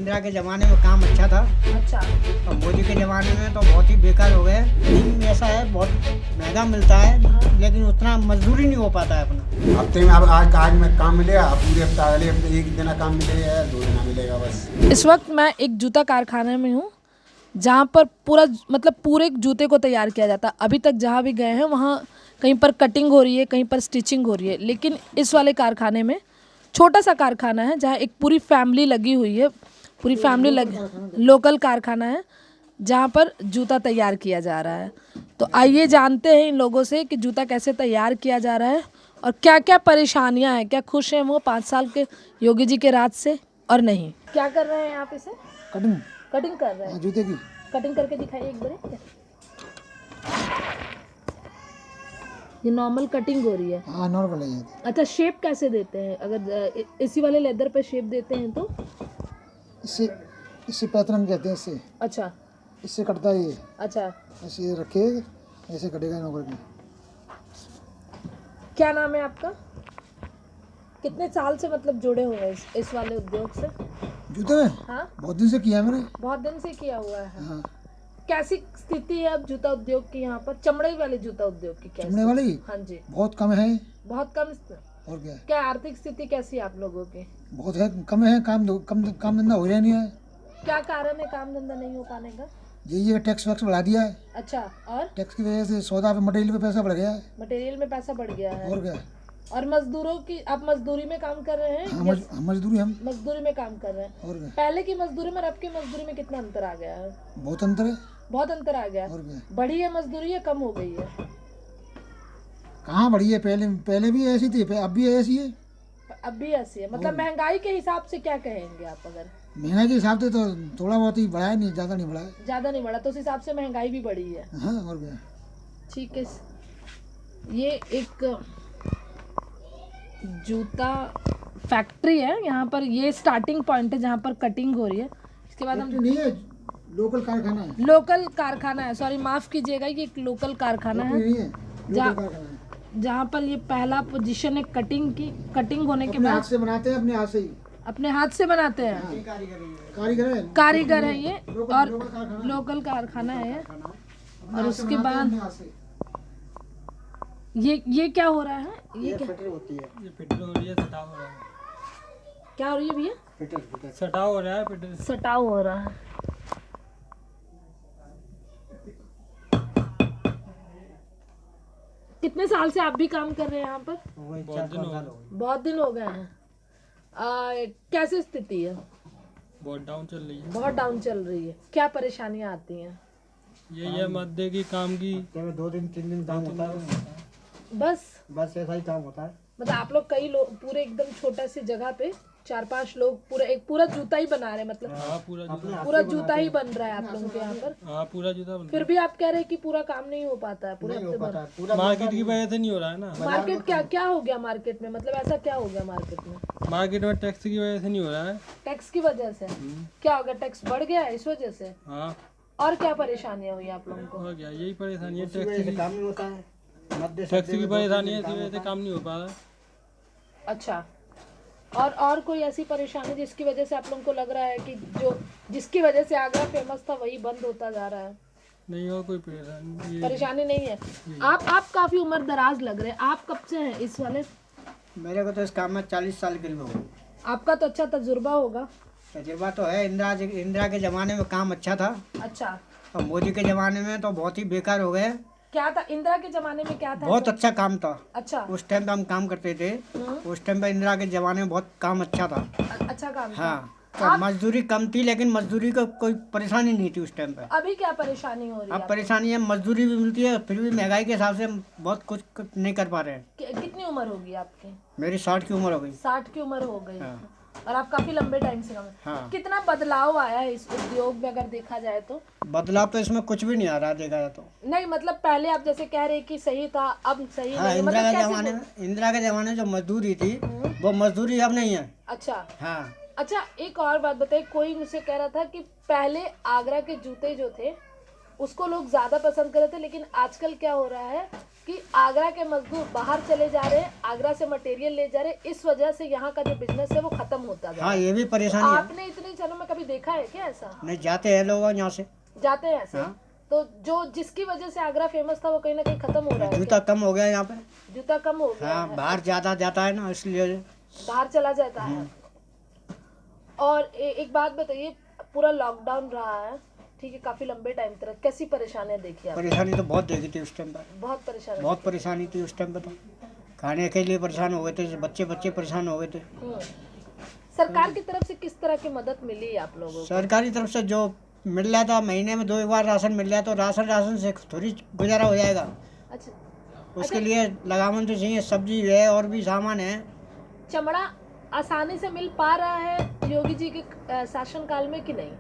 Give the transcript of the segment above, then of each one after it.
इंदिरा के ज़माने में काम अच्छा था। अच्छा। और मोदी के ज़माने में तो बहुत ही बेकार हो गए। लेकिन ऐसा है, बहुत महंगा मिलता है, लेकिन उतना मजदूरी नहीं हो पाता है अपना। हफ्ते में अब आज में काम मिलेगा, पूरे हफ्ता अगले हफ्ते एक दिन काम मिलेगा, 2 दिन मिलेगा बस। इस वक्त मैं एक जूता कारखाने में हूँ जहाँ पर पूरा मतलब पूरे जूते को तैयार किया जाता है। अभी तक जहाँ भी गए हैं वहाँ कहीं पर कटिंग हो रही है, कहीं पर स्टिचिंग हो रही है, लेकिन इस वाले कारखाने में छोटा सा कारखाना है जहाँ एक पूरी फैमिली लगी हुई है, पूरी फैमिली लगी, लोकल कारखाना है जहाँ पर जूता तैयार किया जा रहा है। तो आइए जानते हैं इन लोगों से कि जूता कैसे तैयार किया जा रहा है और क्या क्या परेशानियाँ हैं। क्या खुश हैं वो 5 साल के योगी जी के राज से और नहीं। क्या कर रहे हैं आप इसे? कटिंग कर रहे हैं जूते की। कटिंग करके दिखाइए एक बार। ये नॉर्मल कटिंग हो रही है। हाँ नॉर्मल है ये। अच्छा, शेप कैसे देते हैं? अगर इसी वाले लेदर पे शेप देते हैं तो इससे पैतरन कहते हैं इससे। अच्छा इससे कटता है ये। अच्छा। ऐसे रखे ऐसे कटेगा नौकर की। क्या नाम है आपका? कितने साल से मतलब जुड़े हुए हैं इस वाले उद्योग से? जूते में हाँ, बहुत दिन से किया है मैंने। बहुत दिन से किया हुआ है। हाँ। कैसी स्थिति है अब जूता उद्योग की यहाँ पर? चमड़े वाले जूता उद्योग की कैसी? चमड़े वाली हाँ जी, बहुत कम है। बहुत कम। और क्या क्या आर्थिक स्थिति कैसी है आप लोगों की? बहुत है, कम है। काम धंधा हो रहा नहीं है। क्या कारण है काम धंधा नहीं हो पाने का? ये टैक्स वैक्स बढ़ा दिया है। अच्छा, और टैक्स की वजह से सौदा पे मटेरियल पे पैसा बढ़ गया है। मटेरियल में पैसा बढ़ गया है। और क्या। और मजदूरों की, आप मजदूरी में काम कर रहे हैं? हाँ, या मजदूरी हम। मजदूरी में काम कर रहे हैं। और क्या। पहले की मजदूरी में और अब की मजदूरी में कितना अंतर आ गया है? बहुत अंतर है। बहुत अंतर आ गया है। और क्या। बढ़ी है मजदूरी या कम हो गई है? कहाँ बढ़ी है? पहले भी ऐसी थी, अब भी ऐसी है। अब भी ऐसी है? मतलब महंगाई के हिसाब से क्या कहेंगे आप? अगर महंगाई के हिसाब से तो थोड़ा बहुत ही बढ़ा है, नहीं ज़्यादा नहीं बढ़ा है। ज्यादा नहीं बढ़ा तो उस हिसाब से महंगाई भी बढ़ी है। हाँ और क्या। ठीक है। ये एक जूता फैक्ट्री है, यहाँ पर ये स्टार्टिंग पॉइंट है जहाँ पर कटिंग हो रही है। इसके बाद हम नहीं है, लोकल कारखाना है। लोकल कारखाना है, सॉरी माफ कीजिएगा, ये एक लोकल कारखाना है नहीं है, जहाँ लोकल कारखाना है। जहाँ पर ये पहला पोजीशन है कटिंग की। कटिंग होने के अपने हाथ बाद से बनाते हैं, अपने हाथ से ही। अपने हाथ से बनाते हैं। कारीगर है। कारीगर है ये। और लोकल कारखाना। लोकल कारखाना है। अपने और हाथ से उसके बनाते हैं, बाद अपने हाथ से। ये क्या हो रहा है? ये क्या फिटर होती है। ये फिटर हो रही है, सटाव हो रहा है। क्या हो रही है भैया? फिटर सटाव हो रहा है, फिटर। सटाव हो रहा है। कितने साल से आप भी काम कर रहे हैं यहाँ पर? बहुत दिन हो गए। बहुत दिन हो गए हैं। कैसी स्थिति है? बहुत डाउन चल रही है। बहुत डाउन चल रही है। क्या परेशानियाँ आती हैं? ये मध्य की काम की 2 दिन 3 दिन काम होता है, बस ऐसा ही काम होता है। मतलब आप लोग कई लोग पूरे एकदम छोटा सी जगह पे 4-5 लोग पूरा जूता ही बना रहे हैं? मतलब हाँ पूरा जूता ही बन रहा है आप लोगों के यहाँ पर? हाँ पूरा जूता बन फिर भी आप कह रहे हैं कि पूरा काम नहीं हो पाता है, पूरे हफ्ते भर। रहा है। मार्केट की वजह से नहीं हो रहा है ना। मार्केट क्या हो गया मार्केट में? मतलब ऐसा क्या हो गया मार्केट में? मार्केट में टैक्स की वजह से नहीं हो रहा है। टैक्स की वजह से? क्या हो गया? टैक्स बढ़ गया है इस वजह से? हाँ। और क्या परेशानियां हुई आप लोगों को? और क्या, यही परेशानी है, टैक्स की। काम नहीं होता है, टैक्स की परेशानी है, इसी वजह से काम नहीं हो पा रहा है। अच्छा, और कोई ऐसी परेशानी जिसकी वजह से आप लोगों को लग रहा है कि जिसकी वजह से आगरा फेमस था वही बंद होता जा रहा है? नहीं और कोई परेशानी परेशानी नहीं है। आप काफी उम्र दराज लग रहे हैं। आप कब से हैं इस वाले? मेरे को तो इस काम में 40 साल करीब हो गए। आपका तो अच्छा तजुर्बा होगा। तजुर्बा तो है। इंदिरा के ज़माने में काम अच्छा था। अच्छा। और मोदी के ज़माने में तो बहुत ही बेकार हो गए। क्या था इंदिरा के जमाने में? क्या था? बहुत अच्छा काम था। अच्छा। उस टाइम पे हम काम करते थे। उस टाइम पे इंदिरा के ज़माने में बहुत काम अच्छा था। अच्छा काम था। हाँ, तो मजदूरी कम थी, लेकिन मजदूरी को कोई परेशानी नहीं थी उस टाइम पे। अभी क्या परेशानी हो रही है? अब परेशानी है, मजदूरी भी मिलती है, फिर भी महंगाई के हिसाब से हम बहुत कुछ नहीं कर पा रहे हैं। कितनी उम्र होगी आपकी? मेरी 60 की उम्र हो गई। 60 की उम्र हो गई। हाँ। और आप काफी लंबे टाइम से काम। हाँ। कितना बदलाव आया है इस उद्योग में अगर देखा जाए तो? बदलाव तो इसमें कुछ भी नहीं आ रहा देखा जाए तो। नहीं मतलब पहले आप जैसे कह रहे कि सही था, अब सही हाँ, नहीं, इंदिरा मतलब के कैसे ज़माने में जो मजदूरी थी वो मजदूरी अब नहीं है। अच्छा। हाँ। अच्छा, एक और बात बताइए, कोई मुझसे कह रहा था कि पहले आगरा के जूते जो थे उसको लोग ज्यादा पसंद कर रहे थे, लेकिन आजकल क्या हो रहा है कि आगरा के मजदूर बाहर चले जा रहे हैं, आगरा से मटेरियल ले जा रहे हैं, इस वजह से यहाँ का जो बिजनेस है वो खत्म होता जा रहा हाँ, है। ये भी परेशानी है। आपने इतने सालों में कभी कभी देखा है क्या ऐसा? नहीं, जाते हैं लोग यहाँ से। जाते हैं ऐसे? हाँ। तो जो जिसकी वजह से आगरा फेमस था वो कहीं ना कहीं खत्म हो रहा है जूता कम हो गया यहाँ पे। क्या? जूता कम हो गया हाँ, है, बाहर ज्यादा जाता है ना, इसलिए। बाहर चला जाता है। और एक बात बताइए, पूरा लॉकडाउन रहा है, ठीक है, काफी लंबे टाइम तक, कैसी परेशानियां देखी आपने? परेशानी तो बहुत देखी थी उस टाइम पर। बहुत परेशानी। बहुत परेशानी थी उस टाइम पे, तो खाने के लिए परेशान हो गए थे, बच्चे परेशान हो गए थे। सरकार की तरफ से किस तरह की मदद मिली आप लोगों को? सरकारी तरफ से जो मिल रहा था, महीने में 2 बार राशन मिल रहा, तो राशन से थोड़ी गुजारा हो जाएगा। अच्छा, उसके लिए लगावन तो चाहिए, सब्जी है और भी सामान है। चमड़ा आसानी से मिल पा रहा है योगी जी के शासनकाल में कि नहीं?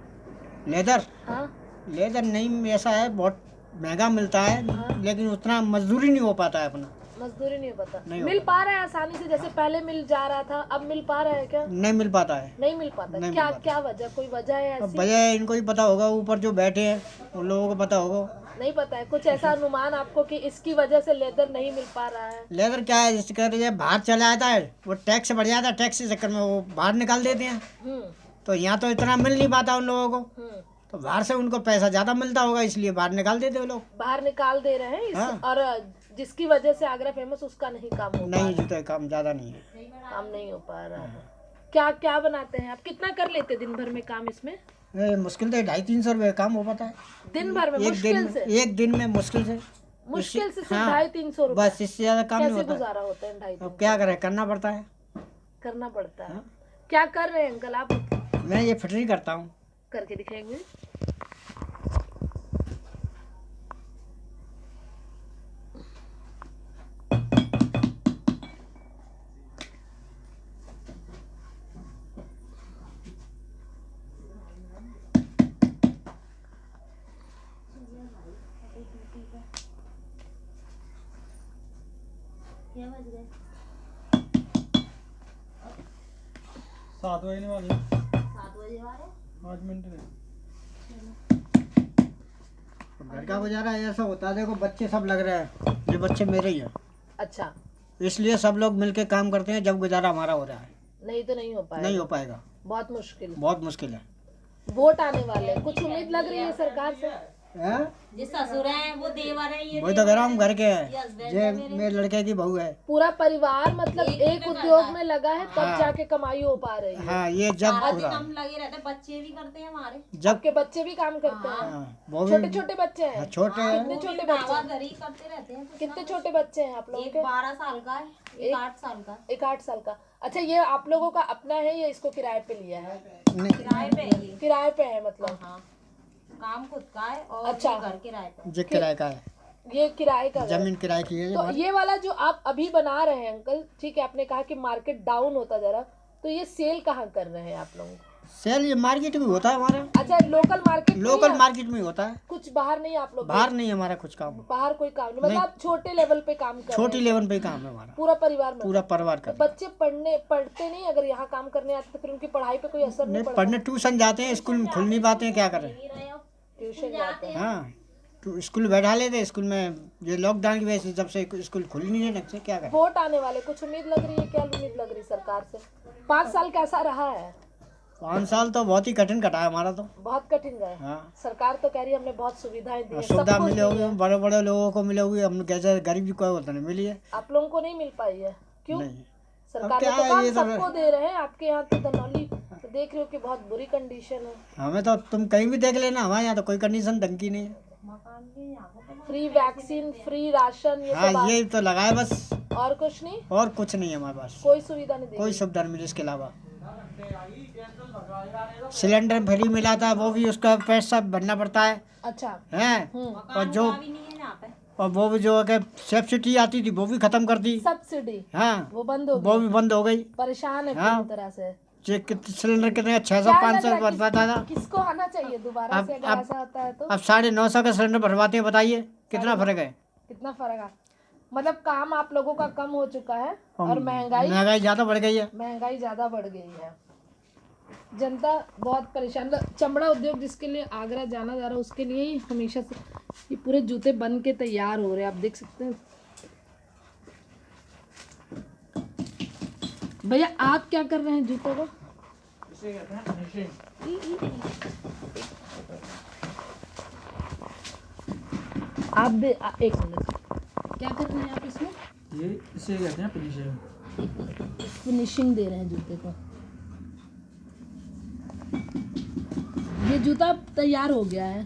लेदर हाँ, लेदर नहीं, ऐसा है बहुत महंगा मिलता है, लेकिन उतना मजदूरी नहीं हो पाता है अपना। मजदूरी नहीं पता। नहीं मिल हो पा रहा है आसानी से, जैसे पहले मिल जा रहा था, अब मिल पा रहा है क्या? नहीं मिल पाता है। नहीं मिल पाता। नहीं क्या मिल पाता। क्या वजह, कोई वजह है अब ऐसी? वजह इनको ही पता होगा, ऊपर जो बैठे हैं उन लोगों को पता होगा। नहीं पता है कुछ ऐसा अनुमान आपको कि इसकी वजह से लेदर नहीं मिल पा रहा है? लेदर क्या है, जिसके कहते बाहर चला जाता है, वो टैक्स बढ़ जाता है, टैक्स के चक्कर में वो बाहर निकाल देते हैं, हम्म तो यहाँ तो इतना मिल नहीं पाता उन लोगों को, हम्म तो बाहर से उनको पैसा ज्यादा मिलता होगा, इसलिए बाहर निकाल देते वो लोग। बाहर निकाल दे रहे हैं हाँ। और जिसकी वजह से आगरा फेमस, उसका नहीं काम हो पा नहीं, रहा, जूते काम ज्यादा नहीं है। काम नहीं हो पा रहा है। क्या क्या बनाते हैं आप? कितना कर लेते दिन भर में काम इसमें? मुश्किल तो 250-300 रुपये काम हो पाता है दिन भर में एक मुश्किल दिन से? में। एक दिन में मुश्किल से सिर्फ हाँ, 250-300 रुपए? बस, इससे ज्यादा काम नहीं कैसे होता है। गुजारा होता है 250? अब क्या करें, करना पड़ता है। करना पड़ता है। क्या कर रहे हैं अंकल आप? मैं ये फिटरी करता हूँ। करके दिखाएंगे। क्या बज गए? 7 बजने वाले 7 बजे वाले। 5 मिनट में। घर का गुजारा ऐसा होता है, देखो बच्चे सब लग रहे हैं, ये बच्चे मेरे ही हैं, अच्छा, इसलिए सब लोग मिलके काम करते हैं, जब गुजारा हमारा हो रहा है। नहीं तो नहीं हो पाएगा। नहीं हो पाएगा, बहुत मुश्किल। बहुत मुश्किल है। वोट आने वाले हैं, कुछ उम्मीद लग रही है सरकार से? हैं? जो ससुर हैं वो देवर हैं, ये वही तो कह रहा हूँ, घर के ये है, husband ये है मेरे। मेरे लड़के की बहू है। पूरा परिवार मतलब एक एक में उद्योग करता में लगा है, तब हाँ। जाके कमाई हो पा रही है। हाँ, ये जब सारा दिन पूरा हम लगे रहते हैं, बच्चे भी करते हैं हमारे। जब आपके बच्चे भी काम करते हैं? हाँ, वो छोटे भी छोटे बच्चे हाँ, हैं? छोटे हैं। कितने वो भी छोटे बच्चे? दावादारी करते रहते हैं। कुछ कितने ना छोटे बच्चे हैं आप लोगों कुछ। के? एक 12 साल का है, एक 8 साल का। एक 8 साल का। अच्छा, ये आप लोगों का अपना है या इसको किराए पे लिया है? नहीं, किराए पे है ये। किराए पे है मतलब? हाँ, काम खुद का है और अच्छा। ये घर किराए पे है। ये किराए का है, ये किराए का घर। जमीन किराए की है ये तो हमारी। ये वाला जो आप अभी बना रहे हैं अंकल, ठीक है, आपने कहा कि मार्केट डाउन होता जा रहा, तो ये सेल कहाँ कर रहे हैं आप लोग? सेल ये मार्केट में होता है हमारा, अच्छा, लोकल मार्केट में लोकल या मार्केट में होता है, कुछ बाहर नहीं आप लोग? बाहर नहीं हमारा कुछ काम, बाहर कोई काम नहीं, मतलब आप छोटे लेवल पे काम कर रहे छोटी हैं? लेवल पे ही काम है हमारा, पूरा परिवार में? पूरा परिवार का। तो बच्चे पढ़ते नहीं? अगर यहाँ काम करने आते तो फिर उनकी पढ़ाई पे कोई असर नहीं नहीं, पड़ता? पढ़ने ट्यूशन जाते हैं, स्कूल में खुल नहीं पाते हैं, क्या करें। ट्यूशन जाते हैं? हाँ, तो स्कूल बैठा लेते, स्कूल में ये लॉकडाउन की वजह से जब से स्कूल खुल नहीं है ढंग से, क्या करें। वोट आने वाले, कुछ उम्मीद लग रही है? क्या उम्मीद लग रही सरकार से? 5 साल कैसा रहा है? 5 साल तो बहुत ही कठिन कटा है हमारा तो। बहुत कठिन गए। हाँ, सरकार तो कह रही है हमने बहुत सुविधाएं दी हैं, सब सुविधा कुछ मिले दी होगी, है। बड़े बड़े लोगों को मिले होगी, हम कैसे गरीबी कोई होता नहीं मिली है। आप लोगों को नहीं मिल पाई है, क्यों? नहीं, सरकार अब ने क्या तो है, कहा ये तो- सबको दे रहे हैं, आपके यहाँ तो धनौली तो देख रहे हो कि बहुत बुरी कंडीशन है। हमें तो तुम कहीं भी देख लेना, हमारे यहाँ तो कोई कंडीशन ढंग की नहीं है। फ्री वैक्सीन, फ्री राशन, ये सब हाँ, ये तो लगाए बस, और कुछ नहीं? और कुछ नहीं है हमारे पास, कोई सुविधा नहीं दी? कोई सुविधा नहीं मिली इसके अलावा। सिलेंडर फ्री मिला था, वो भी उसका पैसा भरना पड़ता है, अच्छा। हैं? और जो भी नहीं है यहाँ पे। और वो भी जो है सब्सिडी आती थी वो भी खत्म कर दी। सब्सिडी हाँ, वो बंद हो वो गई? भी बंद हो गई। परेशान है हाँ। पूरी तरह से। ये सिलेंडर कितने 600 क्या लग 500 रहा है बताता था, किसको आना चाहिए दोबारा से अगर अब- ऐसा होता है तो? अब 950 का सिलेंडर भरवाते हैं, बताइए कितना फर्क है। कितना फर्क है? मतलब काम आप लोगों का कम हो चुका है और महंगाई महंगाई ज्यादा बढ़ गई है। ज्यादा बढ़ गई है। जनता बहुत परेशान। चमड़ा उद्योग जिसके लिए आगरा जाना जा रहा है, उसके लिए ही हमेशा से ये पूरे जूते बन के तैयार हो रहे हैं, आप देख सकते हैं। भैया आप क्या कर रहे हैं जूतों को? इसे कहते हैं फिनिशिंग। आप दे एक मिनट, क्या कर रहे हैं आप इसमें? ये इसे कहते हैं फिनिशिंग। फिनिशिंग दे रहे हैं जूते को। ये जूता तैयार हो गया है।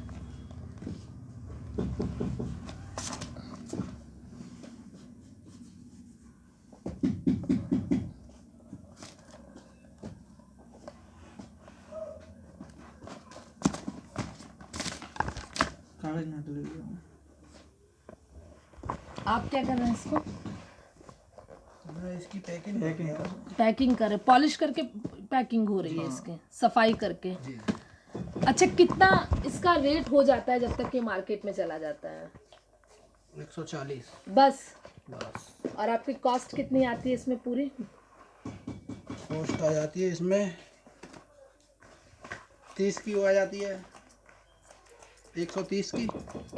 कागज ना डलेगा। आप क्या कर रहे हैं इसको? मैं इसकी पैकिंग पैकिंग कर रहे, पॉलिश करके पैकिंग हो रही है इसकी, सफाई करके। अच्छा, कितना इसका रेट हो जाता है जब तक ये मार्केट में चला जाता है? 140 बस। बस। और आपकी कॉस्ट कितनी आती है इसमें पूरी? कॉस्ट आ जाती है इसमें 30 की आ जाती है, 130 की।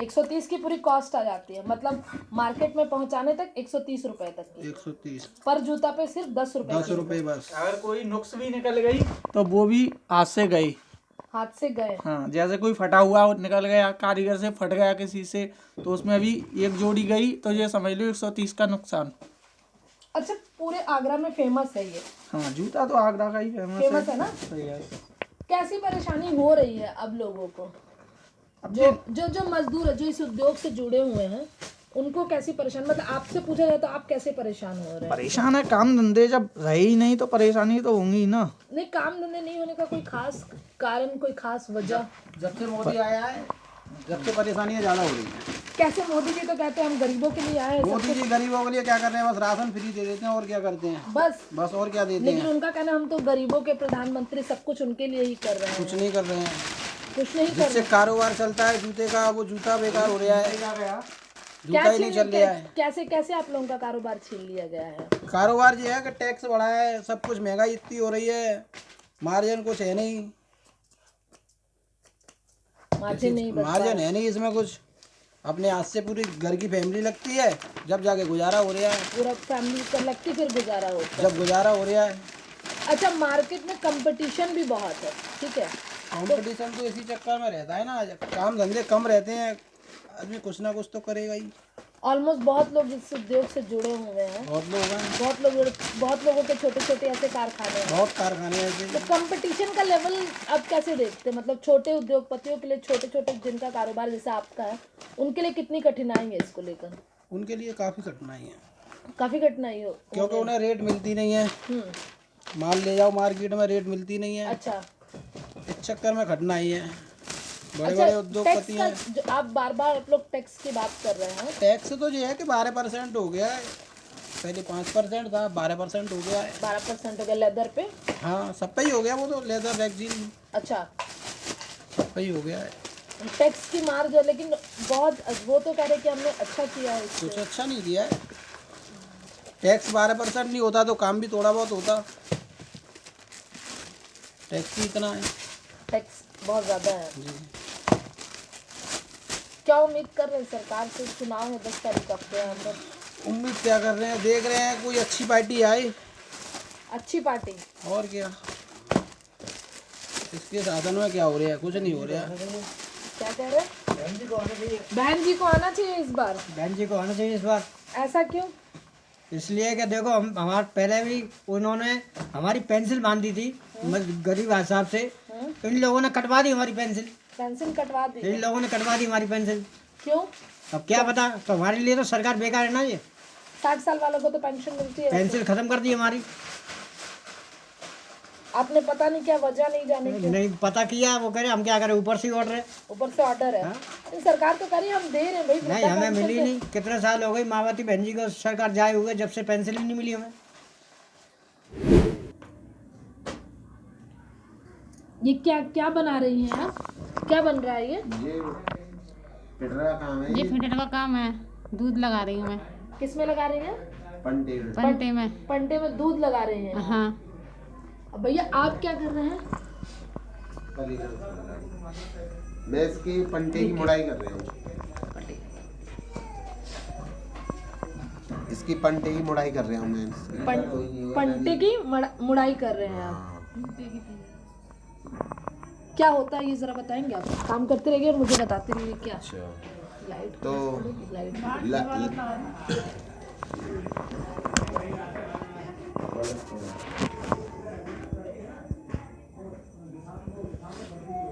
130 की पूरी कॉस्ट आ जाती है, मतलब मार्केट में पहुंचाने तक 130 रुपए तक की। 130 पर जूता पे सिर्फ 10 रुपए 10 रुपए बस। अगर कोई नुक्स भी निकल गई तो वो भी हाथ से गई। हाथ से गए। हाँ, जैसे कोई फटा हुआ निकल गया, कारीगर से फट गया किसी से, तो उसमें अभी एक जोड़ी गई तो ये समझ लो 130 का नुकसान। अच्छा, पूरे आगरा में फेमस है ये? हाँ, जूता तो आगरा का ही फेमस है ना? सही है। कैसी परेशानी हो रही है अब लोगों को? जो मजदूर है, जो इस उद्योग से जुड़े हुए हैं, उनको कैसी परेशानी, मतलब आपसे पूछा जाए तो आप कैसे परेशान हो रहे हैं? परेशान है, काम धंधे जब रहे ही नहीं तो परेशानी तो होंगी ना। नहीं, काम धंधे नहीं होने का कोई खास कारण, कोई खास वजह? जब से मोदी आया है, जब से परेशानियाँ ज़्यादा हो रही हैं। कैसे? मोदी जी तो कहते हैं हम गरीबों के लिए आए हैं। मोदी जी गरीबों के लिए क्या कर रहे हैं? बस राशन फ्री दे देते हैं और क्या करते हैं? बस और क्या देते लेकिन हैं? उनका कहना हम तो गरीबों के प्रधानमंत्री, सब कुछ उनके लिए ही कर रहे हैं। कुछ नहीं कर रहे हैं। कुछ नहीं कर जिससे रहे। कारोबार चलता है जूते का, वो जूता बेकार हो रहा है। जूता ही नहीं चल रहा है। कैसे कैसे आप लोगों का कारोबार छीन लिया गया है? कारोबार ये है कि टैक्स बढ़ा है, सब कुछ महंगाई इतनी हो रही है, मार्जिन कुछ है नहीं। मार्जिन नहीं बचता मार्जिन है। है नहीं इसमें कुछ। अपने हाथ से पूरी घर की फैमिली लगती है, जब जाके गुजारा हो रहा है। पूरा फैमिली का लगती, फिर गुजारा होता है। जब गुजारा हो रहा है। अच्छा, मार्केट में कंपटीशन भी बहुत है, ठीक है? कंपटीशन तो इसी चक्कर में रहता है ना, काम धंधे कम रहते हैं, आदमी कुछ ना कुछ तो करेगा ही। ऑलमोस्ट बहुत लोग इस उद्योग से जुड़े हुए हैं। बहुत लोग हैं, बहुत लोगों के छोटे छोटे ऐसे कारखाने हैं। बहुत कारखाने हैं ऐसे। तो कंपटीशन का लेवल आप कैसे देखते हैं? मतलब छोटे उद्योगपतियों के लिए, छोटे छोटे जिनका कारोबार जैसे आपका है, उनके लिए कितनी कठिनाई है इसको लेकर? उनके लिए काफ़ी कठिनाई है, काफी कठिनाई हो, क्योंकि उन्हें रेट मिलती नहीं है। माल ले जाओ मार्केट में, रेट मिलती नहीं है। अच्छा, इस चक्कर में कठिनाई है। बड़े अच्छा, बड़े उद्योगपति हैं। जो आप बार आप लोग टैक्स की बात कर रहे हैं, टैक्स तो ये है कि 12% हो गया है, पहले 5% था, 12% हो गया है। 12% हो गया लेदर पे। हाँ, सब पे ही हो गया, वो तो लेदर वैक्सीन अच्छा, सब पे ही हो गया है। टैक्स की मार जो, लेकिन बहुत, वो तो कह रहे कि हमने अच्छा किया है इससे। कुछ अच्छा नहीं किया है। टैक्स 12% नहीं होता तो काम भी थोड़ा बहुत होता। टैक्स ही इतना है। टैक्स बहुत ज़्यादा है। क्या उम्मीद कर रहे हैं सरकार से? चुनाव है 10 तारीख हफ्ते अंदर। उम्मीद क्या कर रहे हैं, देख रहे हैं कोई अच्छी पार्टी आए। अच्छी पार्टी? और क्या, इसके साधन में क्या हो रहा है? कुछ नहीं हो रहा। क्या कह रहे हैं? बहन जी को आना चाहिए। बहन जी को आना चाहिए इस बार। बहन जी को आना चाहिए इस बार। ऐसा क्यों? इसलिए कि देखो, हम हमारे पहले भी उन्होंने हमारी पेंसिल बांधी थी गरीब हिसाब से, इन लोगों ने कटवा दी हमारी पेंसिल। पेंसिल कटवा दी? इन लोगों ने कटवा दी हमारी पेंसिल। क्यों? अब क्या पता, तो हमारे लिए तो सरकार बेकार है ना। ये 60 साल वालों को तो पेंशन मिलती है। पेंसिल खत्म कर दी हमारी। आपने पता नहीं क्या वजह, नहीं जाने क्यों? नहीं पता किया, वो कह रहे हम क्या करें, ऊपर से ऑर्डर है। ऊपर से ऑर्डर है। लेकिन सरकार तो कह रही है हम दे रहे हैं भाई। नहीं, हमें मिली नहीं। कितने साल हो गए मायावती बहन जी को सरकार जाए हुए, जब से पेंसिल ही नहीं मिली हमें। ये क्या क्या बना रही हैं आप? क्या बन रहा है ये? फिटर का काम है। ये फिटर का काम है। दूध लगा रही हूँ मैं। किस में लगा रही हैं? पंटे में। पंटे में। पंटे में दूध लगा रहे हैं। हाँ। अब भैया आप क्या कर रहे हैं? मैं इसकी पंटे की मुड़ाई कर रही हूँ। इसकी पंटे की मुड़ाई कर रहा हूँ मैं। पंटे की मुड़ाई कर रहे हैं आप। क्या होता है ये ज़रा बताएंगे आप? काम करते रहिए और मुझे बताते रहिए क्या लाइट तो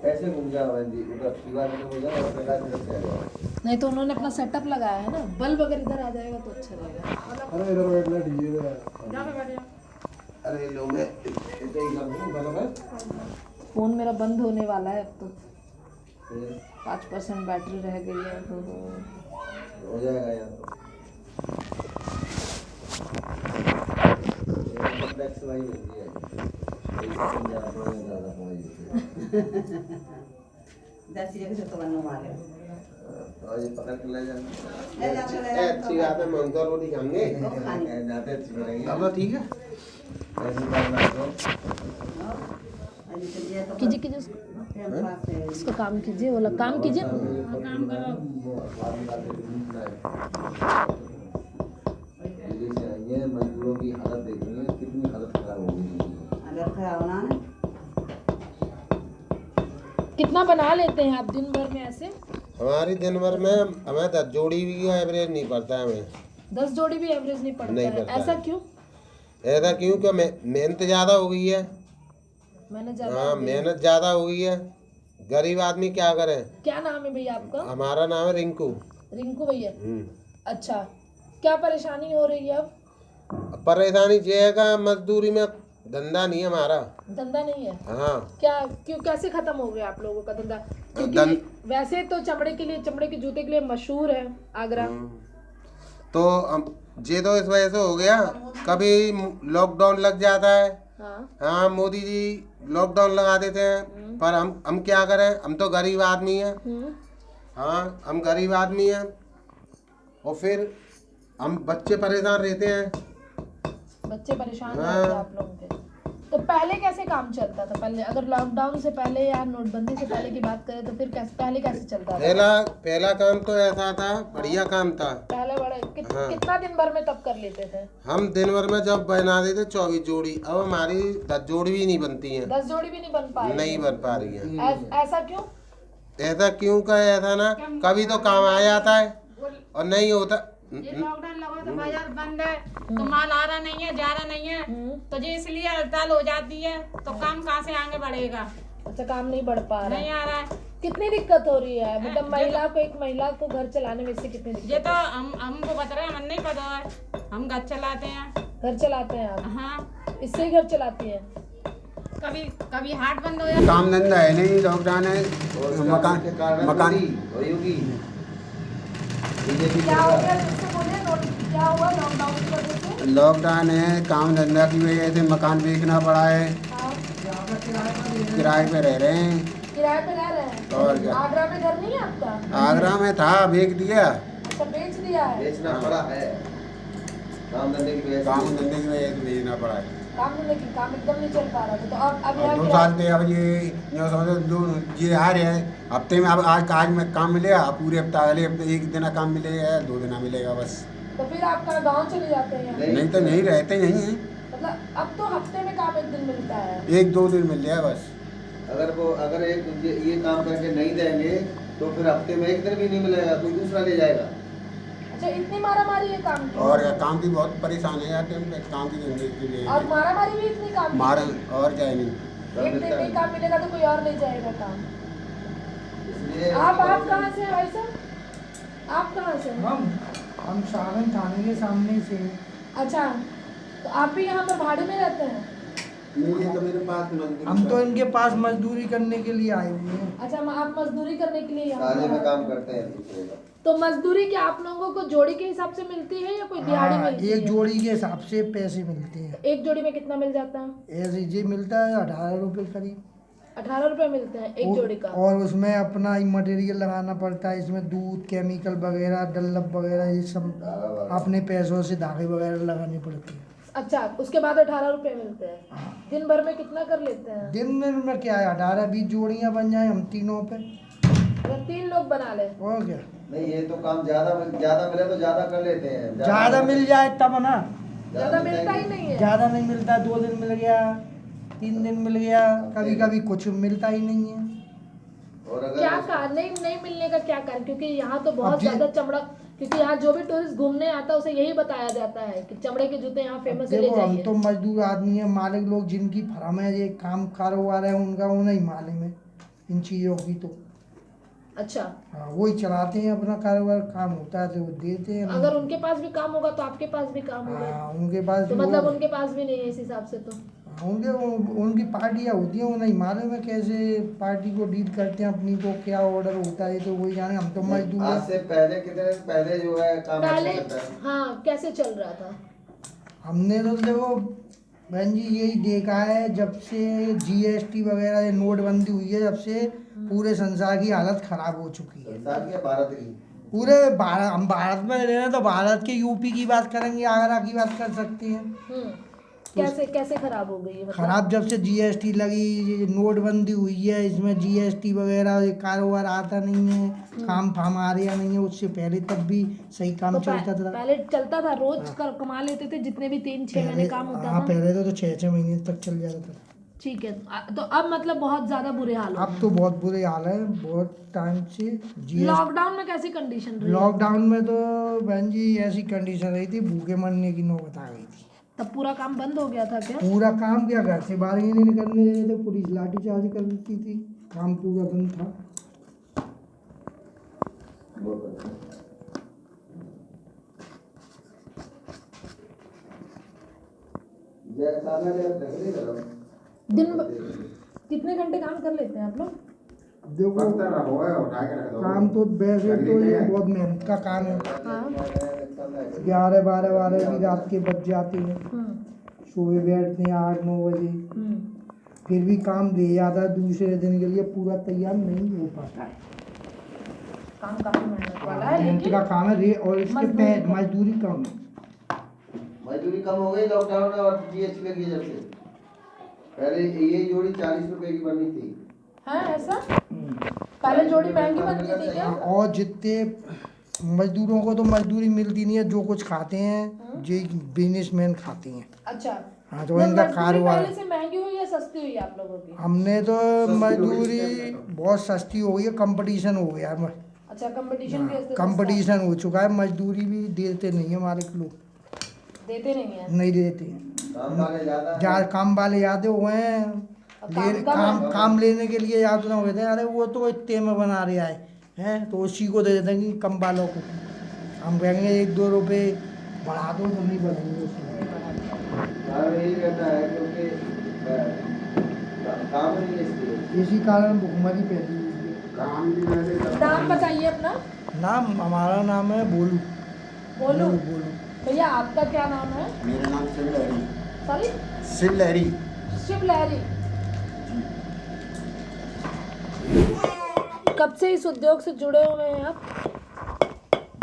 ऐसे घूम जा जी उधर दीवार में हो जाए और प्रकाश इधर से आ जाए। नहीं तो उन्होंने अपना सेटअप लगाया है ना, बल्ब अगर इधर आ जाएगा तो अच्छा रहेगा। अरे इधर बैठना डीजे अरे लो मैं ऐसे ही कर दूं बराबर। फ़ोन मेरा बंद होने वाला है अब तो, 5% बैटरी रह गई है। हो जाएगा यार कॉम्प्लेक्स वाली होती है ज़्यादा और ये पकड़ के ले जाना अच्छी बात है। मैं तो रोटी खाएंगे जाते अच्छी बनेगी। अब ठीक है ऐसे करना तो कीजिए कीजिए उसका काम कीजिए, वो लोग काम कीजिए। ये मजदूरों की हालत देखेंगे कितनी हालत खराब होगी। कितना बना लेते हैं आप दिन भर में ऐसे? हमारी दिन भर में हमें 10 जोड़ी भी एवरेज नहीं पड़ता है। हमें 10 जोड़ी भी एवरेज नहीं पड़ता नहीं है। पड़ता ऐसा है। क्यों? ऐसा क्यों कि मेहनत ज़्यादा हो गई है। मैंने ज़्यादा हाँ हो गई। मेहनत ज़्यादा हो गई है। गरीब आदमी क्या करे। क्या नाम है भैया आपका? हमारा नाम है रिंकू। रिंकू भैया। अच्छा, क्या परेशानी हो रही है अब? परेशानी ये है कि मजदूरी में धंधा नहीं है हमारा। धंधा नहीं है? हाँ क्या क्यों, कैसे खत्म हो गया आप लोगों का धंधा? क्योंकि वैसे तो चमड़े के जूते के लिए मशहूर है आगरा। तो ये तो इस वजह से हो गया, कभी लॉकडाउन लग जाता है। हाँ मोदी जी लॉकडाउन लगा देते हैं, पर हम क्या करें, हम तो गरीब आदमी हैं। हाँ हम गरीब आदमी हैं और फिर हम बच्चे परेशान रहते हैं। बच्चे परेशान रहते हैं आप लोगों के। तो पहले कैसे काम चलता था? पहले अगर लॉकडाउन से पहले या नोटबंदी से पहले की बात करें तो फिर पहले कैसे चलता था? पहला काम तो ऐसा था, बढ़िया काम था। पहले बड़े कितना दिन भर में तब कर लेते थे? हम दिन भर में जब बना देते 24 जोड़ी, अब हमारी 10 जोड़ी भी नहीं बनती हैं। 10 जोड़ी भी नहीं बन पा रही? नहीं बन पा रही है। ऐसा क्यों? ऐसा क्यों का ऐसा ना, कभी तो काम आ जाता है और नहीं होता। ये लॉकडाउन लगा तो बाजार बंद है तो माल आ रहा नहीं है, जा रहा नहीं है, तो ये इसलिए हड़ताल हो जाती है। तो काम कहाँ से आगे बढ़ेगा? अच्छा, काम नहीं बढ़ पा रहा? नहीं आ रहा है। कितनी दिक्कत हो रही है? मतलब एक महिला को घर चलाने में से कितनी दिक्कत? ये तो हमको बता रहे हैं, हमें नहीं पता है। हम घर चलाते हैं। घर चलाते हैं आप? हाँ, इससे ही घर चलाती हैं? कभी कभी हाट बंद हो जाता है। काम धंधा है नहीं, लॉकडाउन है, मकान क्या हो गया? मुझसे बोलिए, क्या हुआ लॉकडाउन की वजह से? लॉकडाउन है, काम धंधा की वजह से मकान बेचना पड़ा है। किराए पे रह रहे हैं। किराए पे रह रहे हैं? और क्या? आगरा में घर नहीं है आपका? आगरा में था, बेच दिया। अच्छा, बेच दिया है? बेचना पड़ा है, काम धंधे की वजह काम धंधे की वजह से बेचना पड़ा है। काम एकदम नहीं चल पा रहा था। तो अब और 2 साल से अब ये जो समझो ये आ रहे हैं हफ्ते में। अब आज में काम मिलेगा, पूरे हफ्ता अगले हफ्ते 1 दिन काम मिलेगा, 2 दिन मिलेगा बस। तो फिर आप कहाँ गाँव चले जाते हैं? नहीं तो नहीं रहते नहीं है। मतलब अब तो हफ्ते में काम 1 दिन मिलता है? 1-2 दिन मिल जाए बस। अगर ये काम करके नहीं देंगे तो फिर हफ्ते में 1 दिन भी नहीं मिलेगा, कोई दूसरा ले जाएगा। अच्छा, इतनी मारामारी है काम की? और काम की बहुत परेशान है यार, काम की धंधे के लिए। और मारामारी भी इतनी काम की? मारा और जाए नहीं। 1 दिन नहीं काम मिलेगा तो कोई और ले जाएगा काम। इसलिए आप कहाँ से हैं भाई साहब? आप कहाँ से हैं? हम सावन थाने के सामने से। अच्छा, तो आप भी यहाँ पर भाड़े में रहते हैं? ये तो मेरे पास मजदूरी हम तो इनके पास मजदूरी करने के लिए आए हुए हैं। अच्छा, आप मजदूरी करने के लिए यहाँ ताले में पर काम करते हैं दूसरे का। तो मजदूरी क्या आप लोगों को जोड़ी के हिसाब से मिलती है या कोई दिहाड़ी मिलती है? एक जोड़ी के हिसाब से पैसे मिलते हैं। एक जोड़ी में कितना मिल जाता है? ऐसे जी मिलता है 18 रुपये करीब। 18 रुपये मिलते हैं एक जोड़ी का? और उसमें अपना ही मटेरियल लगाना पड़ता है। इसमें दूध, केमिकल वगैरह, डल्लप वगैरह, ये सब अपने पैसों से धागे वगैरह लगाने पड़ते हैं। अच्छा, उसके बाद 18 रुपये मिलते हैं। दिन भर में कितना कर लेते हैं? दिन में क्या है, 18-20 जोड़ियाँ बन जाए हम तीनों पे। अगर 3 लोग बना ले और क्या? नहीं ये तो काम ज्यादा मिले तो ज्यादा कर लेते हैं। ज़्यादा मिल जाए तब ना। ज़्यादा मिलता ही नहीं है। ज़्यादा नहीं मिलता, 2 दिन मिल गया, 3 दिन मिल गया, कभी कभी कुछ मिलता ही नहीं है। क्या कारण नहीं मिलने का क्या कारण? क्योंकि यहाँ तो बहुत अब जी- ज्यादा चमड़ा, क्योंकि यहाँ जो भी टूरिस्ट घूमने आता है उसे यही बताया जाता है कि चमड़े के जूते यहाँ फेमस है, ले देखो हम जाइए। तो मजदूर आदमी है, मालिक लोग जिनकी फर्म है, ये काम कारोबार है उनका, उन्हें ही मालूम है इन चीज़ों की। तो अच्छा, हाँ, वही चलाते हैं अपना कारोबार, काम होता है तो वो देते हैं। अगर उनके पास भी काम होगा तो आपके पास भी काम होगा, हाँ, उनके पास तो भी मतलब वो- उनके पास भी नहीं है इस हिसाब से। तो हाँ, उनकी पार्टियाँ होती हैं, उन्हें मालूम है कैसे पार्टी को डील करते हैं, अपनी को क्या ऑर्डर होता है, तो वही जाने। हम तो मजदूर आज हैं। से पहले कितने दिन पहले जो है काम पहले अच्छा चलता है। हाँ कैसे चल रहा था? हमने तो देखो बहन जी यही देखा है, जब से GST वगैरह ये नोटबंदी हुई है, जब से पूरे संसार की हालत खराब हो चुकी है। संसार के भारत की पूरे भारत, हम भारत में रह रहे हैं तो भारत के यूपी की बात करेंगे, आगरा की बात कर सकते हैं। कैसे कैसे खराब हो गई है मतलब? खराब जब से GST लगी, ये नोटबंदी हुई है, इसमें GST वगैरह ये कारोबार आता नहीं है, काम फाम आ रहा नहीं है। उससे पहले तब भी सही काम तो चलता था। पहले चलता था, रोज कमा लेते थे जितने भी 3-6 महीने काम होता हाँ, था। पहले तो 6-6 महीने तक चल जाता था। ठीक है, तो अब मतलब बहुत ज्यादा बुरे हाल हो अब तो बहुत बुरे हाल है, बहुत टाइम से गए। लॉकडाउन में कैसी कंडीशन रही? लॉकडाउन में तो बहन जी ऐसी कंडीशन रही थी, भूखे मरने की नौबत आ गई थी। तब पूरा काम बंद हो गया था क्या? पूरा काम क्या, घर से बाहर ही नहीं निकलने देते थे, पुलिस लाठीचार्ज करती थी, काम पूरा बंद था। दिन कितने घंटे काम कर लेते हैं आप लोग? देखो काम तो वैसे तो ये बहुत मेहनत का काम है। हाँ 11-12 भी रात के बज जाते हैं, सुबह बैठते हैं 8-9 बजे, फिर भी काम दे जाता है दूसरे दिन के लिए, पूरा तैयार नहीं हो पाता है। काम काफी मेहनत वाला है, मेहनत लेकिन का काम है रे, और इसके पैसे मजदूरी कम है। मजदूरी कम हो गई लॉकडाउन में और GST लगी जब से। पहले ये जोड़ी 40 रुपए की बनी थी। है ऐसा? पहले जोड़ी महंगी बनती थी क्या? और जितने मजदूरों को तो मजदूरी मिलती नहीं है, जो कुछ खाते हैं जो बिजनेसमैन खाते हैं। अच्छा, हाँ, तो इनका मजदूरी कारोबार। पहले से महंगी हुई या सस्ती हुई आप लोगों की? हमने तो मजदूरी बहुत सस्ती हो गई है, कंपटीशन हो गया है। अच्छा, कंपटीशन की वजह से कंपटीशन हो चुका है, मजदूरी भी देते नहीं है हमारे लोग, देते नहीं है। नहीं देते हैं। काम वाले ज्यादा ज्यादा काम वाले ज्यादा हुए हैं, काम लेने के लिए याद ना हुए थे, अरे वो तो इतने में बना रहा है तो उसी को दे देते हैं कम वालों को। हम कहेंगे 1-2 रुपए बढ़ा दो तो नहीं बढ़ेंगे उसमें। काम यही रहता है क्योंकि काम नहीं है इसलिए। इसी कारण भुखमरी फैली हुई है। नाम बताइए अपना। नाम, हमारा नाम है बोलू। बोलू। बोलू। भैया आपका क्या नाम है? मेरा नाम शिव लहरी। सॉरी? शिव लहरी। शिव लहरी। कब से इस उद्योग से जुड़े हुए हैं आप?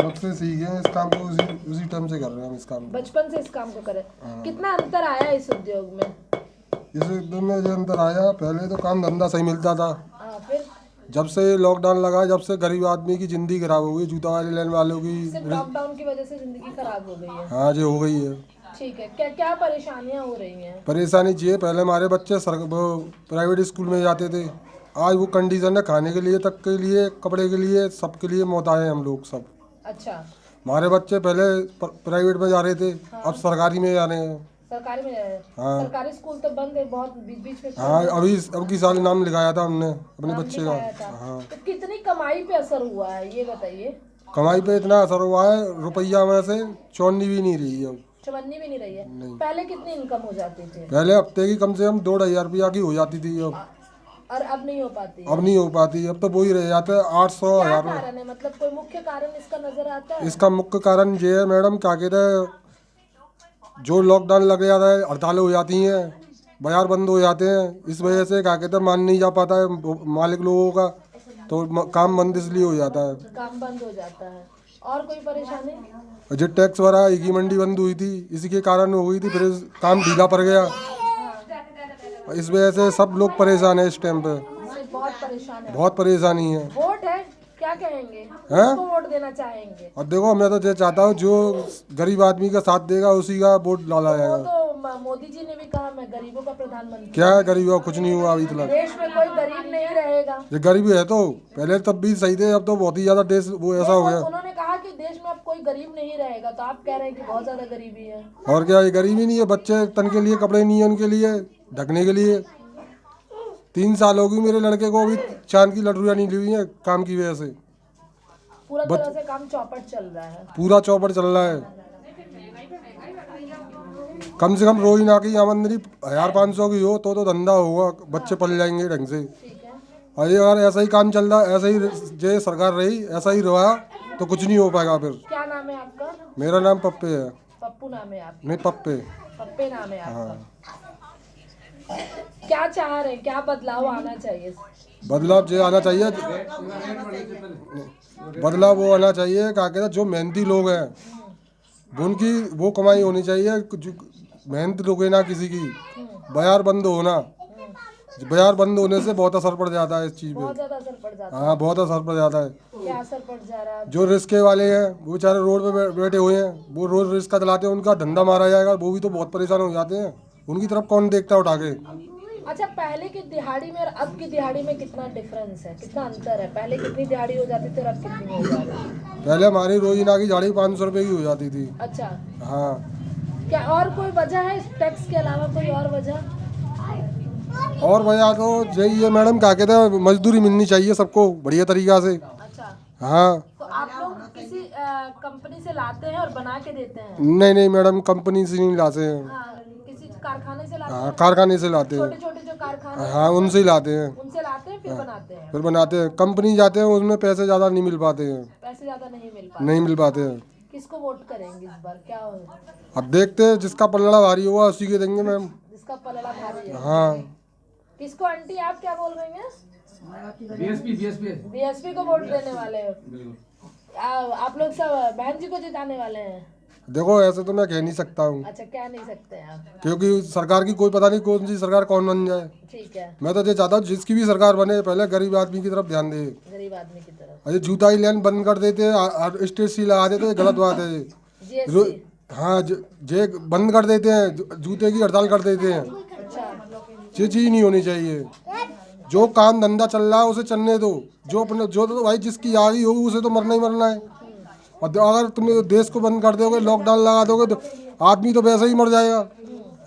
जब से सीखे हैं इस काम को, उसी टाइम से कर रहे हैं हम इस काम को। बचपन से इस काम को करें। कितना अंतर आया इस उद्योग में? इस उद्योग में जो अंतर आया, पहले तो काम धंधा सही मिलता था। फिर जब से लॉकडाउन लगा, जब से गरीब आदमी की जिंदगी खराब हो गई, जूता वाले लेने वालों की। सिर्फ लॉकडाउन की वजह से जिंदगी खराब हो गई है। हाँ जी, हो गई है। ठीक है, क्या क्या परेशानियां हो रही हैं? परेशानी चाहिए, पहले हमारे बच्चे प्राइवेट स्कूल में जाते थे, आज वो कंडीशन है खाने के लिए तक के लिए, कपड़े के लिए, सबके लिए मोहताज हैं हम लोग सब। अच्छा, हमारे बच्चे पहले प्राइवेट में जा रहे थे, अब सरकारी में जा रहे हैं। सरकारी में जा रहे हैं? हाँ। सरकारी स्कूल तो बंद है, बहुत बीच में। हाँ, अब की साल नाम लिखाया था हमने अपने बच्चे का। हाँ, तो कितनी कमाई पे असर हुआ है ये बताइए? कमाई पे इतना असर हुआ है, रुपया में से चौनी भी नहीं रही है। चवन्नी भी नहीं रही है? पहले कितनी इनकम हो जाती थी? पहले हफ्ते की कम से कम 2,500 रुपया की हो जाती थी, और अब नहीं हो पाती? अब नहीं हो पाती, अब तो वो ही रह जाते हैं 800 क्या 1000। कारण है, मतलब कोई मुख्य कारण इसका नजर आता है? इसका मुख्य कारण ये है मैडम, क्या कहते हैं, जो लॉकडाउन लग जाता है, हड़तालें हो जाती हैं, बाजार बंद हो जाते हैं, इस वजह से क्या कहते हैं मान नहीं जा पाता है मालिक लोगों का, तो काम बंद इसलिए हो जाता है। काम बंद हो जाता है। और कोई परेशानी? जो टैक्स भरा, एक ही मंडी बंद हुई थी, इसी के कारण हो गई थी, फिर काम ढीला पड़ गया, इस वजह से सब लोग परेशान है इस टाइम पे। बहुत परेशान है। बहुत परेशानी है। वोट है, क्या कहेंगे? हैं? किसको वोट देना चाहेंगे? और देखो, मैं तो ये चाहता हूँ जो गरीब आदमी का साथ देगा उसी का वोट डाला वो जाएगा। तो मोदी जी ने भी कहा मैं गरीबों का प्रधानमंत्री। क्या है गरीब? कुछ नहीं हुआ अभी तक। देश में कोई गरीब नहीं रहेगा। ये गरीबी है तो पहले तब भी सही थे, अब तो बहुत ही ज्यादा देश वो ऐसा हो गया। उन्होंने कहा कि देश में अब कोई गरीब नहीं रहेगा, तो आप कह रहे हैं कि बहुत ज्यादा गरीबी है। और क्या, ये गरीबी नहीं है, बच्चे तन के लिए कपड़े नहीं है उनके लिए ढकने के लिए। 3 साल होगी मेरे लड़के को, अभी चांद की लटरियाँ नहीं ली हुई है काम की वजह से। पूरा तरह से काम चौपट चल रहा है। पूरा चौपट चल रहा है। कम से कम रोज ना की आमदनी 1500 की हो तो धंधा होगा, बच्चे पल जाएंगे ढंग से। और ये अगर ऐसा ही काम चल रहा, ऐसा ही जो सरकार रही ऐसा ही रहा तो कुछ नहीं हो पाएगा फिर। क्या नाम है आपका? मेरा नाम पप्पे है। पप्पू नाम है आपका? नहीं, पप्पे। पप्पे नाम है आपका। क्या चाह रहे हैं, क्या बदलाव आना चाहिए? बदलाव जो आना चाहिए, बदलाव वो आना चाहिए क्या कहते हैं, जो मेहनती लोग हैं उनकी वो कमाई होनी चाहिए। मेहनत रुके ना किसी की। बाजार बंद होना, बाजार बंद होने से बहुत असर पड़ जाता है इस चीज़ पे। बहुत ज्यादा असर पड़ जाता है। हाँ, बहुत असर पड़ जाता है। क्या असर पड़ जा रहा है? जो रिस्के वाले हैं वो बेचारे रोड पे बैठे हुए हैं, वो रोज रिस्का चलाते हैं, उनका धंधा मारा जाएगा, वो भी तो बहुत परेशान हो जाते हैं। उनकी तरफ कौन देखता है उठा के? अच्छा, पहले की दिहाड़ी में और अब की दिहाड़ी में कितना डिफरेंस है, कितना अंतर है? पहले कितनी दिहाड़ी हो जाती थी और अब कितनी हो जाती है? पहले हमारी रोजीना की दिहाड़ी 500 रुपये की हो जाती थी। अच्छा, हाँ। क्या और कोई वजह है इस टैक्स के अलावा, कोई और वजह? और वजह तो यही है मैडम, क्या कहते हैं, मजदूरी मिलनी चाहिए सबको बढ़िया तरीका से। अच्छा, हाँ। तो आप लोग किसी कंपनी से लाते हैं और बना के देते हैं? नहीं मैडम, कंपनी से नहीं लाते हैं। हाँ, किसी कारखाने से लाते हाँ, हैं? कारखाने से लाते हैं। छोटे छोटे जो कारखाने हैं, हाँ, उनसे ही लाते हैं। उनसे लाते हैं फिर बनाते हैं? फिर बनाते हैं। कंपनी जाते हैं उसमें पैसे ज़्यादा नहीं मिल पाते हैं। पैसे ज्यादा नहीं मिल पाते हैं। किसको वोट करेंगे इस बार, क्या होगा? अब देखते हैं, जिसका पल्ला भारी होगा उसी के देंगे मैम। जिसका पलड़ा भारी है। हाँ। किसको आंटी, आप क्या बोल रही हैं? बीएसपी को वोट देने वाले हो? आप लोग सब बहन जी को जिताने वाले हैं? देखो, ऐसे तो मैं कह नहीं सकता हूँ। अच्छा, कह नहीं सकते हैं आप? क्योंकि सरकार की कोई पता नहीं कौन सी सरकार कौन बन जाए। ठीक है। मैं तो ये चाहता हूँ जिसकी भी सरकार बने पहले गरीब आदमी की तरफ ध्यान दे। गरीब आदमी की तरफ। अरे जूता ही लेन बंद कर देते, स्टेट सी लगा देते, गलत बात है। जीएसटी? हाँ, जे बंद कर देते हैं, जूते की हड़ताल कर देते हैं। अच्छा, ये चीज़ नहीं होनी चाहिए। जो काम धंधा चल रहा है उसे चलने दो। जो अपने जो तो भाई जिसकी आ गई होगी उसे तो मरना ही मरना है। और अगर तुम देश को बंद कर दोगे, लॉकडाउन लगा दोगे, तो आदमी तो वैसे ही मर जाएगा,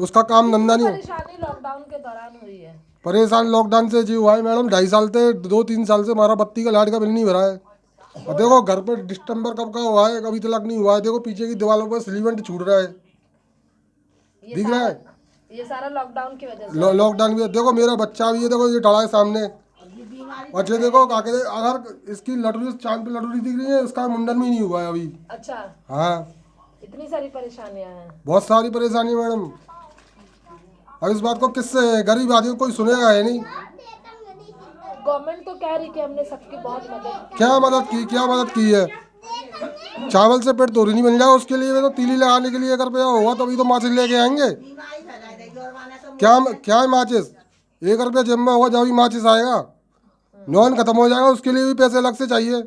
उसका काम धंधा नहीं हो। परेशानी लॉकडाउन के दौरान हुई है? परेशान लॉकडाउन से जी हुआ है मैडम। 2.5 साल से 2-3 साल से हमारा बत्ती का लाइट का बिल नहीं भरा है। और देखो घर पे दिसंबर कब का हुआ है, अभी तक नहीं हुआ है। देखो पीछे की दीवारों पर सिलीमेंट छूट रहा है, दिख रहा है। ये सारा लॉकडाउन की वजह से? लॉकडाउन भी देखो, मेरा बच्चा भी है, देखो ये खड़ा है सामने। और ये देखो क्या कहते हैं, अगर इसकी लटूरी चांद पे लटूरी दिख रही है, इसका मुंडन भी नहीं हुआ है अभी। अच्छा, हाँ। इतनी सारी परेशानियां हैं? बहुत सारी परेशानी मैडम। अब इस बात को किससे, गरीब आदमी को कोई सुनेगा है नहीं। गवर्नमेंट तो कह रही कि हमने सबकी बहुत मदद की। क्या मदद की, क्या मदद की है? चावल से पेट तो नहीं बन जाएगा, उसके लिए तो तीली लगाने के लिए 1 रुपया होगा तभी तो माचिस लेके आएंगे। क्या है माचिस? 1 रुपया जेब में होगा जब भी माचिस आएगा। नॉन खत्म हो जाएगा, उसके लिए भी पैसे अलग से चाहिए।